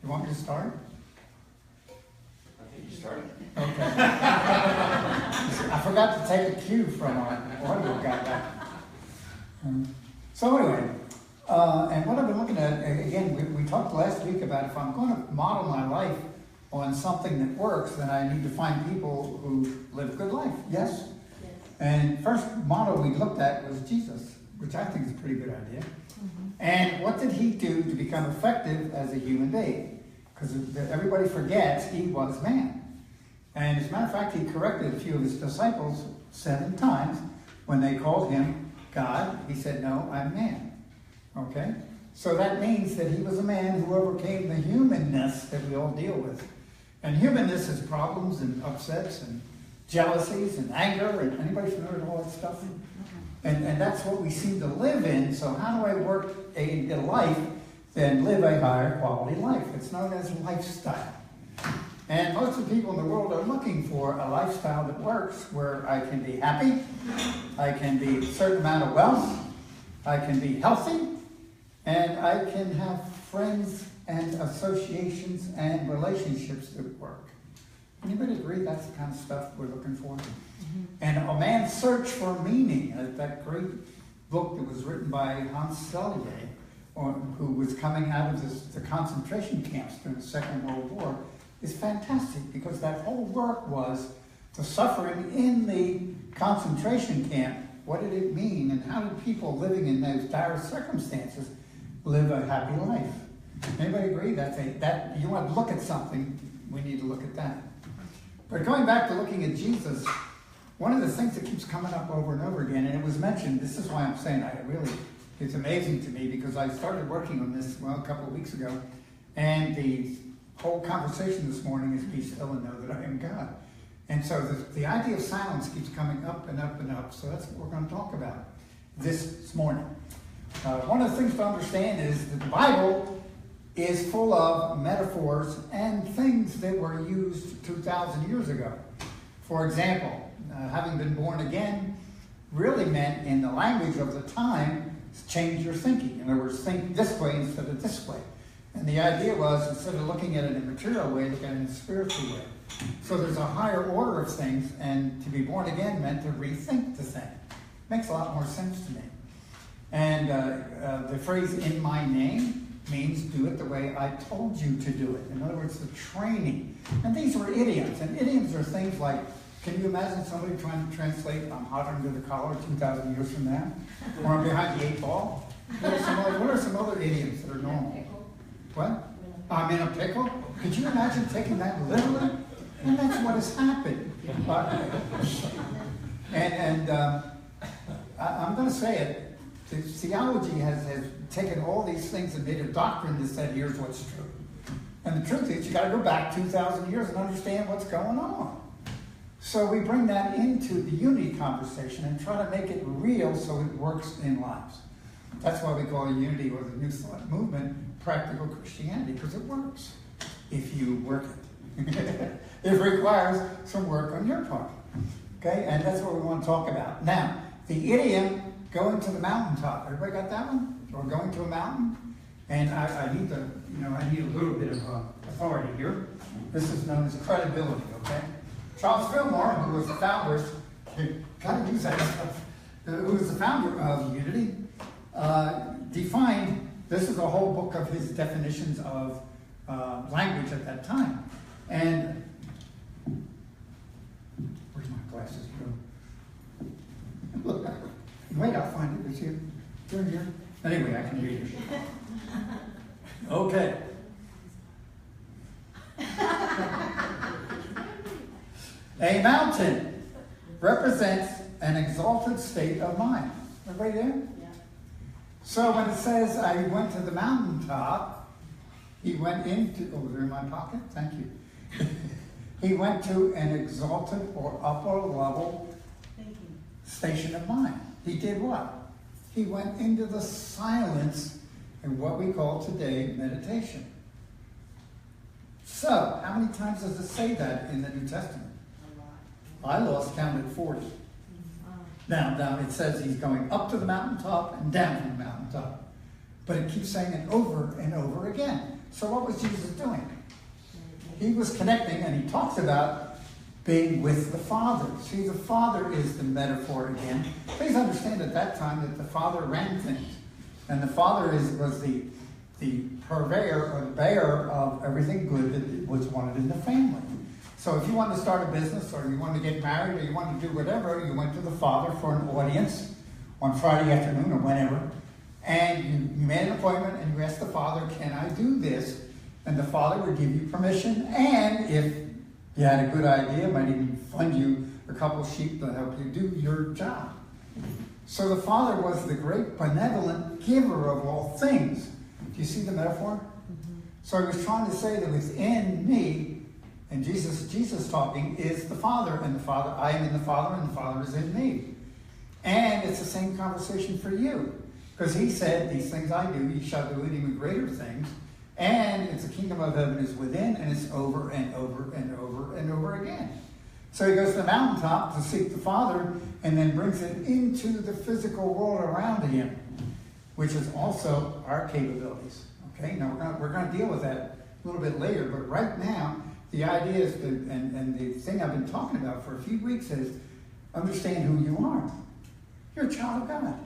You want me to start? I think you started. Okay. I forgot to take a cue from our audio guy back. So anyway, and what I've been looking at, again, we talked last week about if I'm going to model my life on something that works, then I need to find people who live a good life. Yes? Yes. And first model we looked at was Jesus, which I think is a pretty good idea. And what did he do to become effective as a human being? Because everybody forgets he was man. And as a matter of fact, he corrected a few of his disciples 7 times. When they called him God, he said, no, I'm man. Okay? So that means that he was a man who overcame the humanness that we all deal with. And humanness is problems and upsets and jealousies and anger. And anybody familiar with all that stuff? And that's what we seem to live in. So how do I work a life then live a higher quality life? It's known as lifestyle. And most of the people in the world are looking for a lifestyle that works, where I can be happy, I can be a certain amount of wealth, I can be healthy, and I can have friends and associations and relationships that work. Anybody agree that's the kind of stuff we're looking for? And a man's search for meaning, that great book that was written by Hans Selye, who was coming out of the concentration camps during the Second World War, is fantastic, because that whole work was the suffering in the concentration camp. What did it mean, and how did people living in those dire circumstances live a happy life? Anybody agree that you want to look at something, we need to look at that. But going back to looking at Jesus, one of the things that keeps coming up over and over again, and it was mentioned, this is why I'm saying it's amazing to me, because I started working on this, a couple of weeks ago, and the whole conversation this morning is be still and know that I am God. And so the idea of silence keeps coming up and up and up, so that's what we're going to talk about this morning. One of the things to understand is that the Bible is full of metaphors and things that were used 2,000 years ago. For example, having been born again really meant, in the language of the time, change your thinking. In other words, think this way instead of this way. And the idea was, instead of looking at it in a material way, look at it in a spiritual way. So there's a higher order of things, and to be born again meant to rethink the thing. Makes a lot more sense to me. And the phrase, in my name, means do it the way I told you to do it. In other words, the training. And these were idioms. And idioms are things like, can you imagine somebody trying to translate, I'm hot under the collar 2,000 years from now? Or I'm behind the 8 ball? What are some other idioms that are normal? What? I'm in a pickle? Could you imagine taking that literally? And that's what has happened. I'm going to say it. The theology has taken all these things and made a doctrine that said, here's what's true. And the truth is, you got to go back 2,000 years and understand what's going on. So we bring that into the unity conversation and try to make it real so it works in lives. That's why we call it unity, or the New Thought movement, practical Christianity, because it works if you work it. It requires some work on your part. Okay, and that's what we want to talk about. Now, the idiom, going to the mountaintop. Everybody got that one? Or going to a mountain? And I need to, I need a little bit of authority here. This is known as credibility, okay? Charles Fillmore, who was the founder, kind of use that stuff, who was the founder of Unity, defined, this is a whole book of his definitions of language at that time. And, where's my glasses go? Wait, I'll find it. It's here. Here. Anyway, I can read it. Okay. A mountain represents an exalted state of mind. Everybody there? Yeah. So when it says, I went to the mountaintop, he went into, oh, they're in my pocket? Thank you. He went to an exalted or upper level station of mind. He did what? He went into the silence in what we call today meditation. So, how many times does it say that in the New Testament? I lost count at 40. Now it says he's going up to the mountaintop and down from the mountaintop. But it keeps saying it over and over again. So what was Jesus doing? He was connecting, and he talks about being with the Father. See, the Father is the metaphor again. Please understand at that time that the Father ran things. And the Father was the purveyor or the bearer of everything good that was wanted in the family. So if you wanted to start a business, or you wanted to get married, or you wanted to do whatever, you went to the Father for an audience on Friday afternoon or whenever, and you made an appointment and you asked the Father, can I do this? And the Father would give you permission, and if you had a good idea, might even fund you a couple of sheep to help you do your job. So the Father was the great benevolent giver of all things. Do you see the metaphor? Mm-hmm. So he was trying to say that within me, and Jesus talking, is the Father, and the Father, I am in the Father, and the Father is in me. And it's the same conversation for you. Because he said, these things I do, ye shall do even greater things. And it's the kingdom of heaven is within, and it's over and over and over and over again. So he goes to the mountaintop to seek the Father, and then brings it into the physical world around him, which is also our capabilities. Okay, now we're going to deal with that a little bit later, but right now, the idea is, and the thing I've been talking about for a few weeks is, understand who you are. You're a child of God.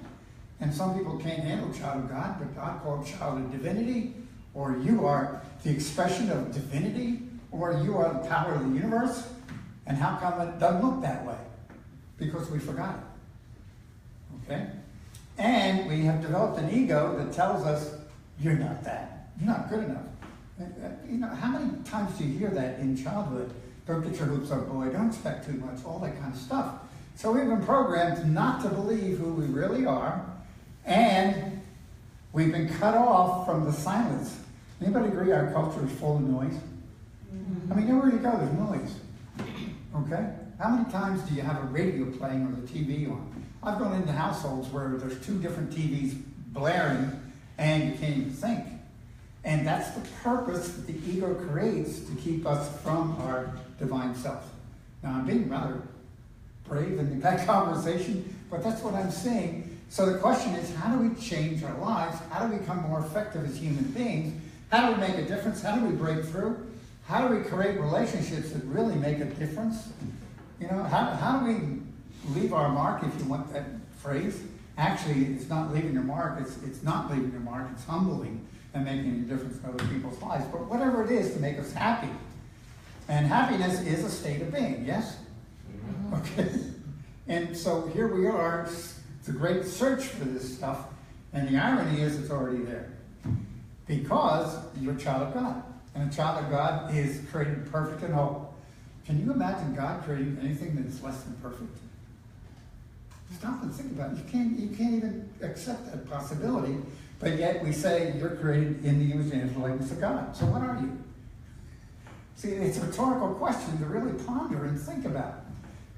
And some people can't handle child of God, but God called child of divinity, or you are the expression of divinity, or you are the power of the universe. And how come it doesn't look that way? Because we forgot it. Okay? And we have developed an ego that tells us, you're not that. You're not good enough. You know, how many times do you hear that in childhood? Don't get your hopes up, boy. Don't expect too much. All that kind of stuff. So we've been programmed not to believe who we really are. And we've been cut off from the silence. Anybody agree our culture is full of noise? Mm-hmm. I mean, everywhere you go, there's noise. Okay? How many times do you have a radio playing or the TV on? I've gone into households where there's 2 different TVs blaring and you can't even think. And that's the purpose that the ego creates to keep us from our divine self. Now, I'm being rather brave in that conversation, but that's what I'm saying. So the question is, how do we change our lives? How do we become more effective as human beings? How do we make a difference? How do we break through? How do we create relationships that really make a difference? You know, how do we leave our mark, if you want that phrase? Actually, it's not leaving your mark. It's not leaving your mark. It's humbling and making a difference in other people's lives. But whatever it is to make us happy. And happiness is a state of being, yes? Mm-hmm. Okay. And so here we are. It's a great search for this stuff. And the irony is it's already there. Because you're a child of God. And a child of God is created perfect and whole. Can you imagine God creating anything that's less than perfect? Stop and think about it. You can't even accept that possibility. But yet we say you're created in the image and likeness of God. So what are you? See, it's a rhetorical question to really ponder and think about.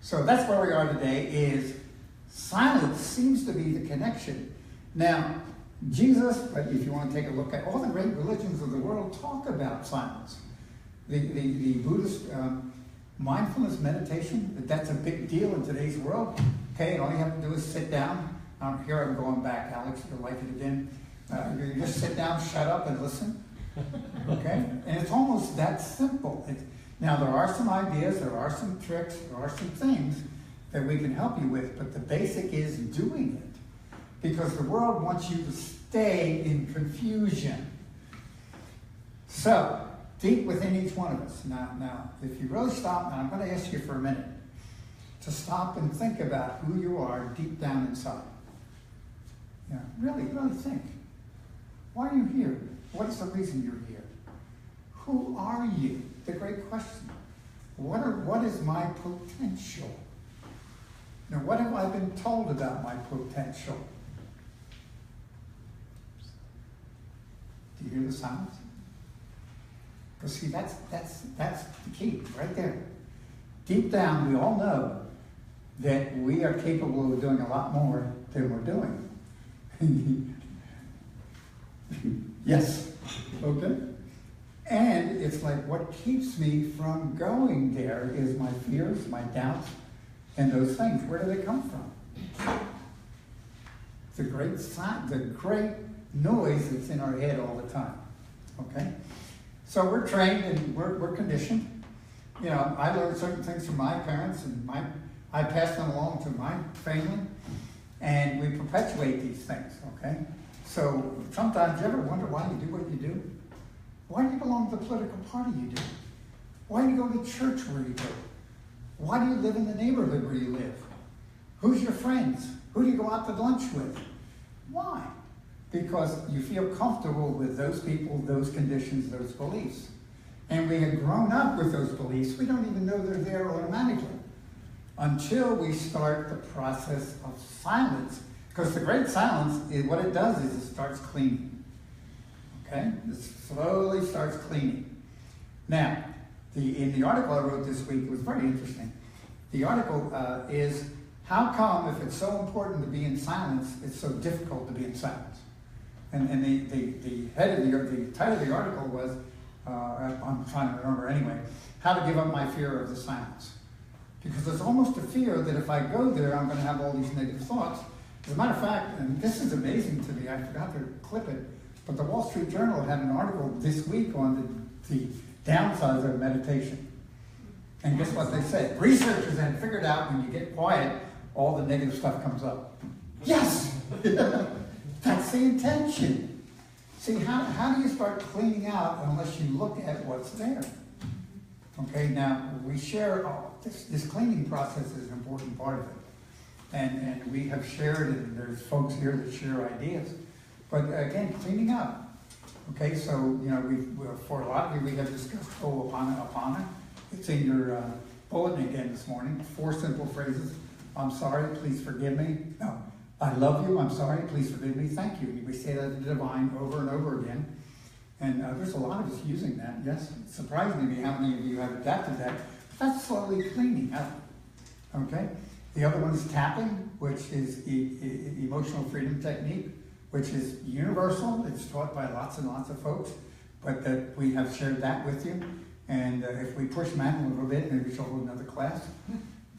So that's where we are today, is silence seems to be the connection. Now, Jesus, but if you want to take a look at all the great religions of the world, talk about silence. The Buddhist mindfulness meditation, that's a big deal in today's world. Okay, and all you have to do is sit down. Here I'm going back, Alex, you'll like it again. You just sit down, shut up, and listen. Okay? And it's almost that simple. Now, there are some ideas, there are some tricks, there are some things that we can help you with, but the basic is doing it. Because the world wants you to stay in confusion. So, deep within each one of us. Now, if you really stop, and I'm going to ask you for a minute, to stop and think about who you are deep down inside. Yeah, really think. Why are you here? What's the reason you're here? Who are you? The great question. What is my potential? Now, what have I been told about my potential? Do you hear the silence? Because see, that's the key right there. Deep down, we all know that we are capable of doing a lot more than we're doing. Yes. Okay. And it's like what keeps me from going there is my fears, my doubts, and those things. Where do they come from? The great noise that's in our head all the time. Okay? So we're trained and we're conditioned. You know, I learned certain things from my parents, and I passed them along to my family, and we perpetuate these things, okay? So sometimes you ever wonder why you do what you do? Why do you belong to the political party you do? Why do you go to church where you go? Why do you live in the neighborhood where you live? Who's your friends? Who do you go out to lunch with? Why? Because you feel comfortable with those people, those conditions, those beliefs. And we have grown up with those beliefs. We don't even know they're there automatically until we start the process of silence. Because the great silence, what it does is it starts cleaning. Okay? It slowly starts cleaning. Now, in the article I wrote this week, it was very interesting. The article is, how come if it's so important to be in silence, it's so difficult to be in silence? And the head of the title of the article was, I'm trying to remember anyway, how to give up my fear of the silence. Because there's almost a fear that if I go there, I'm going to have all these negative thoughts. As a matter of fact, and this is amazing to me, I forgot to clip it, but the Wall Street Journal had an article this week on the downsides of meditation. And guess what they said? Researchers had figured out when you get quiet, all the negative stuff comes up. Yes! That's the intention. See, how do you start cleaning out unless you look at what's there? Okay, now we share, this cleaning process is an important part of it. And we have shared, and there's folks here that share ideas. But again, cleaning up. Okay, so, you know, for a lot of you, we have discussed Ho'oponopono. It's in your bulletin again this morning. 4 simple phrases. I'm sorry, please forgive me. No, I love you, I'm sorry, please forgive me, thank you. We say that to the divine over and over again. And there's a lot of us using that, yes. It's surprising to me how many of you have adapted that. But that's slowly cleaning up. Okay? The other one is tapping, which is emotional freedom technique, which is universal. It's taught by lots and lots of folks, but that we have shared that with you. And if we push Matt a little bit, maybe she'll hold another class.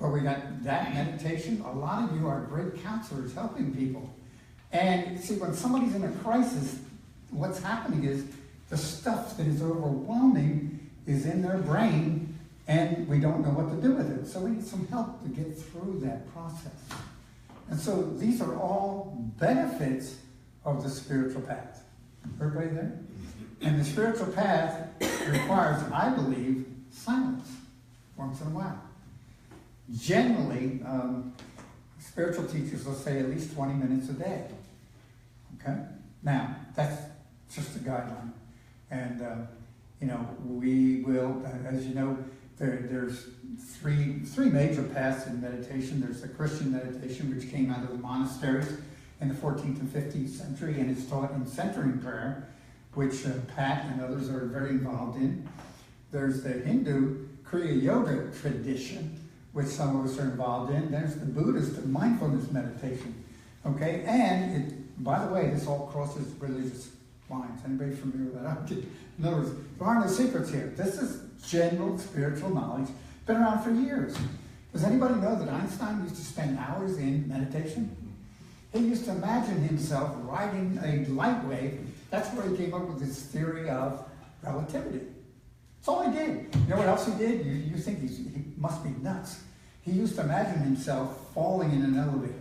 But we got that meditation. A lot of you are great counselors helping people. And see, when somebody's in a crisis, what's happening is the stuff that is overwhelming is in their brain, and we don't know what to do with it. So we need some help to get through that process. And so these are all benefits of the spiritual path. Everybody there? And the spiritual path requires, I believe, silence once in a while. Generally, spiritual teachers will say at least 20 minutes a day. Okay? Now, that's just a guideline. And, you know, we will, as you know, there's three major paths in meditation. There's the Christian meditation, which came out of the monasteries in the 14th and 15th century, and is taught in centering prayer, which Pat and others are very involved in. There's the Hindu Kriya Yoga tradition, which some of us are involved in. There's the Buddhist mindfulness meditation. Okay, and by the way, this all crosses religious lines. Anybody familiar with that? In other words, there are no secrets here. This is general spiritual knowledge, been around for years. Does anybody know that Einstein used to spend hours in meditation? He used to imagine himself riding a light wave. That's where he came up with his theory of relativity. That's all he did. You know what else he did? You think he must be nuts. He used to imagine himself falling in an elevator.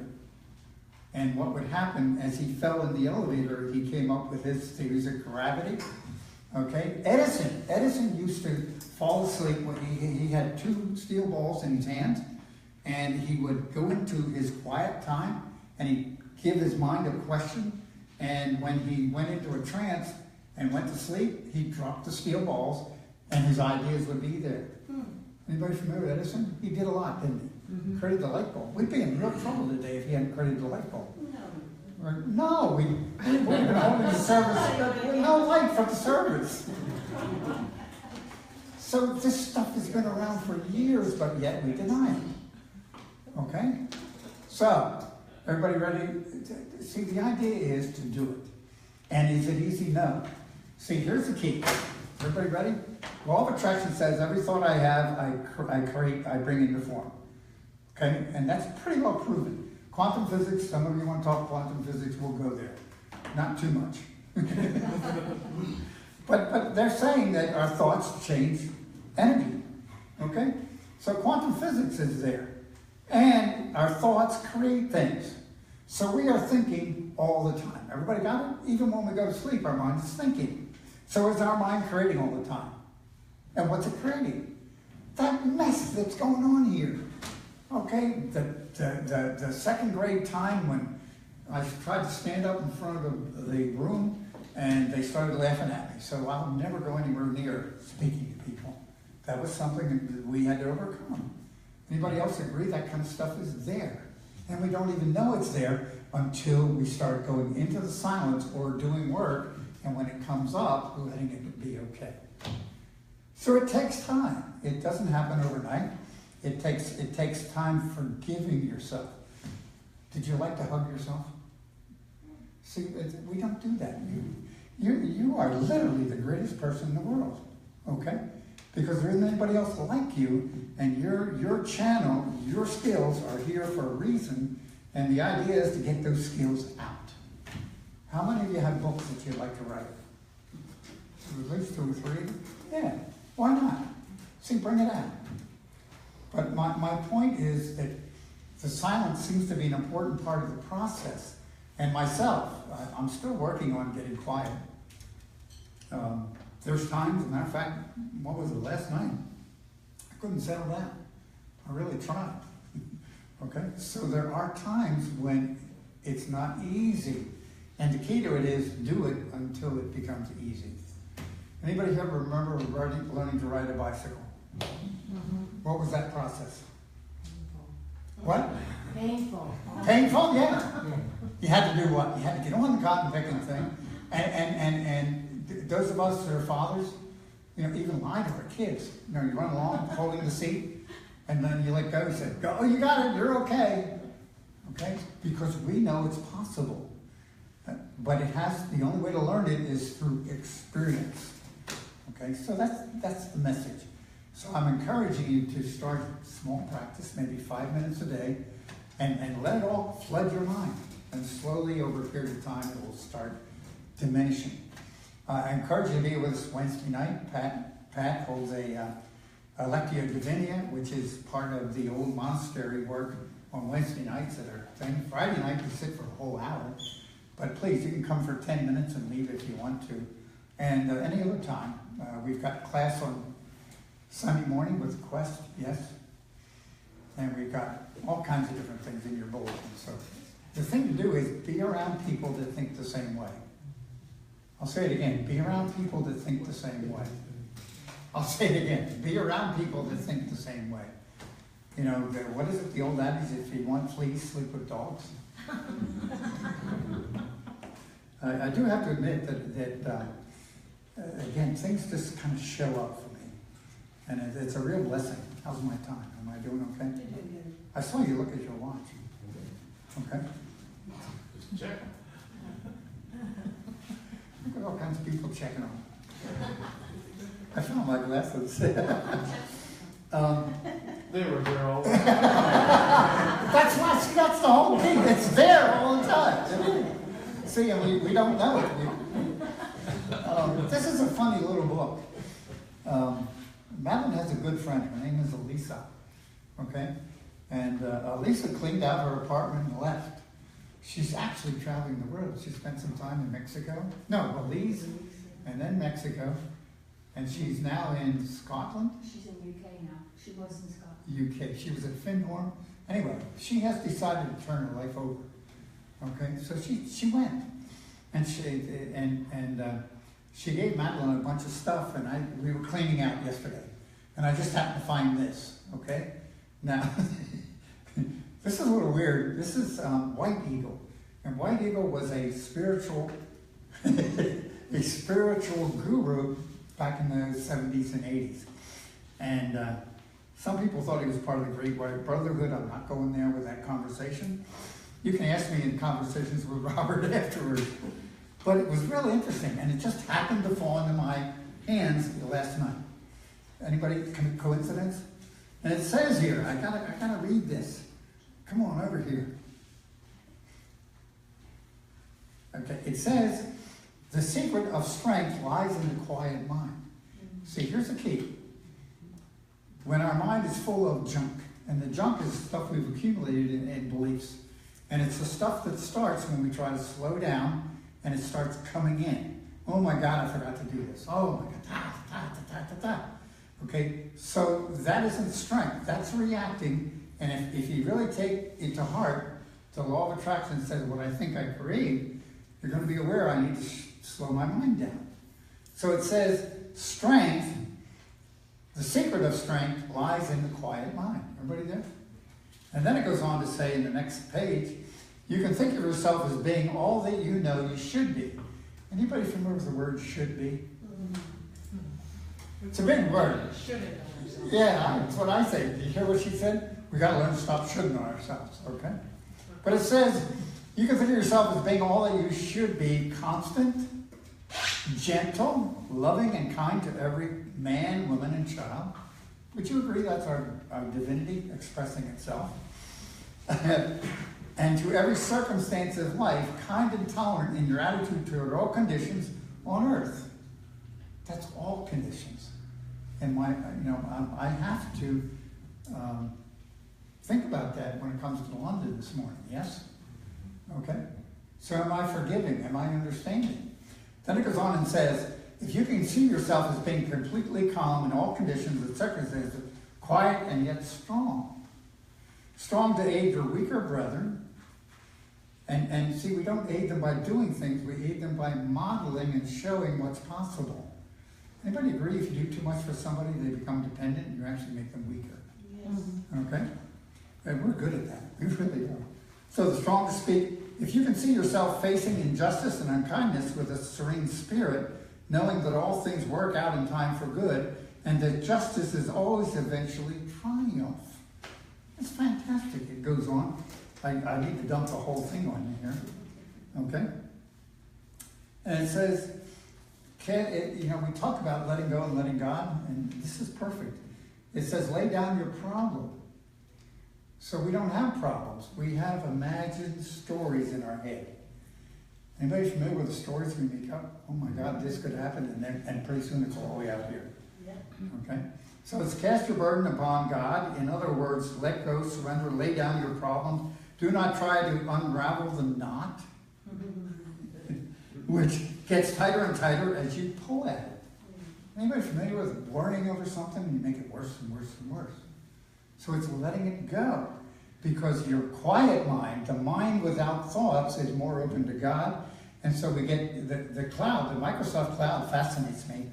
And what would happen as he fell in the elevator, he came up with his theories of gravity. Okay? Edison used to fall asleep when he had 2 steel balls in his hands, and he would go into his quiet time, and he'd give his mind a question, and when he went into a trance and went to sleep, he'd drop the steel balls, and his ideas would be there. Anybody familiar with Edison? He did a lot, didn't he? Mm-hmm. Created the light bulb. We'd be in real trouble today if he hadn't created the light bulb. No, we would have been holding the service. No light from the service. So this stuff has been around for years, but yet we deny it. Okay? So, everybody ready? See, the idea is to do it. And is it easy? No. See, here's the key. Everybody ready? Law of attraction says every thought I have, I create, I bring into form. Okay? And that's pretty well proven. Quantum physics, some of you want to talk quantum physics, we'll go there. Not too much. But they're saying that our thoughts change energy. Okay? So quantum physics is there. And our thoughts create things. So we are thinking all the time. Everybody got it? Even when we go to sleep, our mind is thinking. So is our mind creating all the time? And what's it creating? That mess that's going on here. Okay? The second grade time when I tried to stand up in front of the room and they started laughing at me. So I'll never go anywhere near speaking to people. That was something that we had to overcome. Anybody else agree that kind of stuff is there? And we don't even know it's there until we start going into the silence or doing work, and when it comes up, letting it be okay. So it takes time. It doesn't happen overnight. It takes time forgiving yourself. Did you like to hug yourself? See, we don't do that. You are literally the greatest person in the world, okay? Because there isn't anybody else like you, and your channel, your skills are here for a reason, and the idea is to get those skills out. How many of you have books that you'd like to write? At least 2 or 3? Yeah, why not? See, bring it out. But my point is that the silence seems to be an important part of the process. And myself, I'm still working on getting quiet. There's times, as a matter of fact, what was it, last night? I couldn't settle down. I really tried. Okay? So there are times when it's not easy. And the key to it is do it until it becomes easy. Anybody ever remember learning to ride a bicycle? Mm-hmm. What was that process? What? Painful. Painful? Yeah. You had to do what? You had to get on the cotton picking thing. And those of us that are fathers, even lie to our kids. You run along holding the seat, and then you let go. You say, "Go, you got it. You're okay." Okay? Because we know it's possible. But the only way to learn it is through experience. Okay? So that's the message. So I'm encouraging you to start small practice, maybe 5 minutes a day, and let it all flood your mind. And slowly, over a period of time, it will start diminishing. I encourage you to be with us Wednesday night. Pat holds a Lectio Divina, which is part of the old monastery work on Wednesday nights at our thing. Friday night, we sit for a whole hour. But please, you can come for 10 minutes and leave if you want to. And any other time. We've got class on Sunday morning with Quest, yes. And we've got all kinds of different things in your bulletin. So the thing to do is be around people that think the same way. I'll say it again. Be around people that think the same way. I'll say it again. Be around people that think the same way. What is it, the old adage, if you want fleas, sleep with dogs? I do have to admit that again, things just kind of show up for me. And it's a real blessing. How's my time? Am I doing okay? You're doing good. I saw you look at your watch. Okay? Check. Look at all kinds of people checking on. I found my glasses. They were there all the time. That's the whole thing. It's there all the time. See, and we don't know it. This is a funny little book. Madeline has a good friend. Her name is Elisa. Okay? And Elisa cleaned out her apartment and left. She's actually traveling the world. She spent some time in Mexico. No, Belize, and then Mexico. And she's now in Scotland. She's in UK now. She was in Scotland. UK. She was at Findhorn. Anyway, she has decided to turn her life over. Okay, so she went, and she gave Madeline a bunch of stuff, and we were cleaning out yesterday, and I just happened to find this. Okay, now this is a little weird. This is White Eagle, and White Eagle was a spiritual a spiritual guru back in the 70s and 80s, and some people thought he was part of the Great White Brotherhood. I'm not going there with that conversation. You can ask me in conversations with Robert afterwards. But it was really interesting, and it just happened to fall into my hands last night. Anybody, coincidence? And it says here, I gotta read this. Come on over here. Okay, it says, The secret of strength lies in the quiet mind. See, here's the key. When our mind is full of junk, and the junk is stuff we've accumulated in beliefs, and it's the stuff that starts when we try to slow down and it starts coming in. Oh my God, I forgot to do this. Oh my God, Okay, so that isn't strength. That's reacting. And if you really take it to heart, the law of attraction says what I think I crave, you're going to be aware I need to slow my mind down. So it says strength, the secret of strength lies in the quiet mind. Everybody there? And then it goes on to say in the next page, you can think of yourself as being all that you know you should be. Anybody familiar with the word should be? It's a big word. Yeah, that's what I say. Did you hear what she said? We got to learn to stop shouldn't on ourselves, okay? But it says, you can think of yourself as being all that you should be, constant, gentle, loving, and kind to every man, woman, and child. Would you agree that's our divinity expressing itself? And to every circumstance of life, kind and tolerant in your attitude toward all conditions on earth. That's all conditions. And I have to think about that when it comes to London this morning, yes? Okay? So am I forgiving? Am I understanding? Then it goes on and says, if you can see yourself as being completely calm in all conditions and circumstances, quiet and yet strong. Strong to aid your weaker brethren. And see, we don't aid them by doing things, we aid them by modeling and showing what's possible. Anybody agree if you do too much for somebody, they become dependent and you actually make them weaker? Yes. Okay? And we're good at that. We really are. So the strong to speak, if you can see yourself facing injustice and unkindness with a serene spirit, knowing that all things work out in time for good, and that justice is always eventually triumph. It's fantastic. It goes on. I need to dump the whole thing on you here. Okay? And it says, we talk about letting go and letting God, and this is perfect. It says, lay down your problem. So we don't have problems. We have imagined stories in our head. Anybody familiar with the stories we make up? Oh my God, this could happen, and pretty soon it's all the way out here. Yeah. Okay? So it's cast your burden upon God. In other words, let go, surrender, lay down your problem. Do not try to unravel the knot, which gets tighter and tighter as you pull at it. Anybody familiar with worrying over something and you make it worse and worse and worse? So it's letting it go. Because your quiet mind, the mind without thoughts, is more open to God. And so we get the cloud, the Microsoft cloud fascinates me.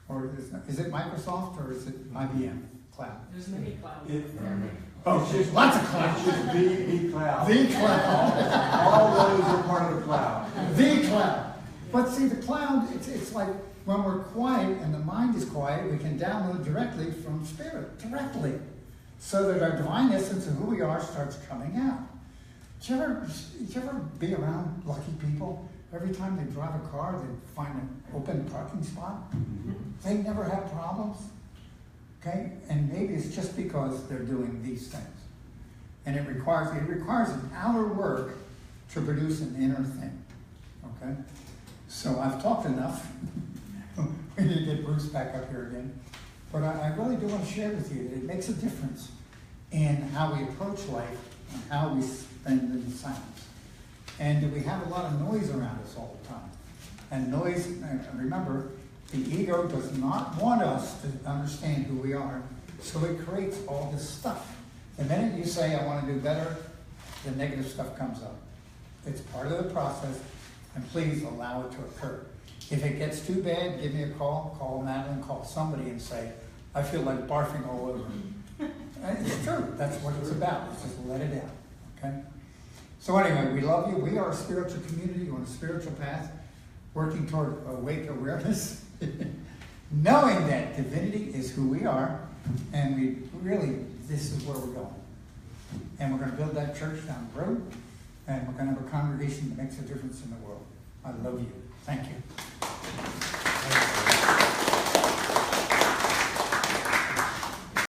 Or is it Microsoft or is it IBM cloud? There's many clouds. It's just lots of clouds. It's just the cloud. The cloud. All those are part of the cloud. The cloud. But see, the cloud, it's like when we're quiet and the mind is quiet, we can download directly from Spirit, directly. So that our divine essence of who we are starts coming out. Did you ever be around lucky people? Every time they drive a car, they find an open parking spot. They never have problems. Okay? And maybe it's just because they're doing these things. And it requires an outer work to produce an inner thing. Okay? So I've talked enough. We need to get Bruce back up here again. But I really do want to share with you that it makes a difference in how we approach life and how we spend in silence. And we have a lot of noise around us all the time. And noise, remember, the ego does not want us to understand who we are, so it creates all this stuff. The minute you say, I want to do better, the negative stuff comes up. It's part of the process, and please allow it to occur. If it gets too bad, give me a call Madeline, call somebody and say, I feel like barfing all over. It's true. That's what it's about. It's just let it out. Okay? So anyway, we love you. We are a spiritual community on a spiritual path, working toward awake awareness, knowing that divinity is who we are, and this is where we're going. And we're going to build that church down the road, and we're going to have a congregation that makes a difference in the world. I love you. Thank you.